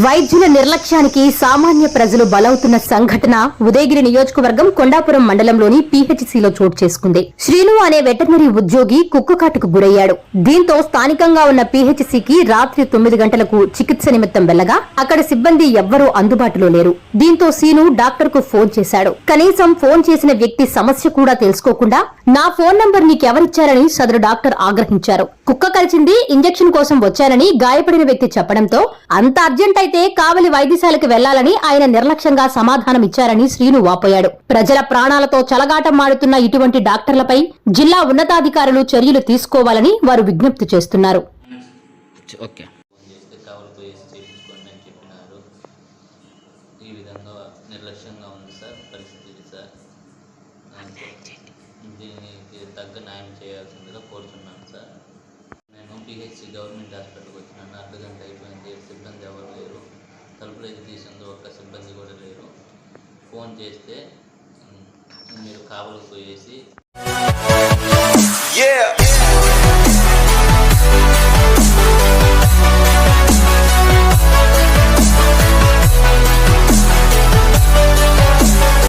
వైద్యుల నిర్లక్ష్యానికి సామాన్య ప్రజలు బలవుతున్న సంఘటన ఉదయగిరి నియోజకవర్గం కొండాపురం మండలంలోని పీహెచ్సీలో చోటు చేసుకుంది. శ్రీను అనే వెటర్నరీ ఉద్యోగి కుక్కకాటుకు గురయ్యాడు. దీంతో స్థానికంగా ఉన్న పీహెచ్సీకి రాత్రి 9 గంటలకు చికిత్స నిమిత్తం వెళ్లగా అక్కడ సిబ్బంది ఎవ్వరూ అందుబాటులో లేరు. దీంతో శ్రీను డాక్టర్ కు ఫోన్ చేశాడు. కనీసం ఫోన్ చేసిన వ్యక్తి సమస్య కూడా తెలుసుకోకుండా నా ఫోన్ నంబర్ నీకెవరిచ్చారని సదరు డాక్టర్ ఆగ్రహించారు. కుక్క కరిచింది, ఇంజెక్షన్ కోసం వచ్చానని గాయపడిన వ్యక్తి చెప్పడంతో అంత అర్జెంట్ అయితే కావలి వైద్యశాలకు వెళ్లాలని ఆయన నిర్లక్ష్యంగా సమాధానమిచ్చారని శ్రీను వాపోయాడు. ప్రజల ప్రాణాలతో చలగాటం మాడుతున్న ఇటువంటి డాక్టర్లపై జిల్లా ఉన్నతాధికారులు చర్యలు తీసుకోవాలని వారు విజ్ఞప్తి చేస్తున్నారు. దీనికి తగ్గ న్యాయం చేయాల్సిందిగా కోరుతున్నాను సార్. నేను పిహెచ్సి గవర్నమెంట్ హాస్పిటల్కి వచ్చినాను. అర్ధగంట అయిపోయింది. సిబ్బంది ఎవరు లేరు. తలుపులు అయితే తీసిందో ఒక్క సిబ్బంది కూడా లేరు. ఫోన్ చేస్తే మీరు కావలికి పోయేసి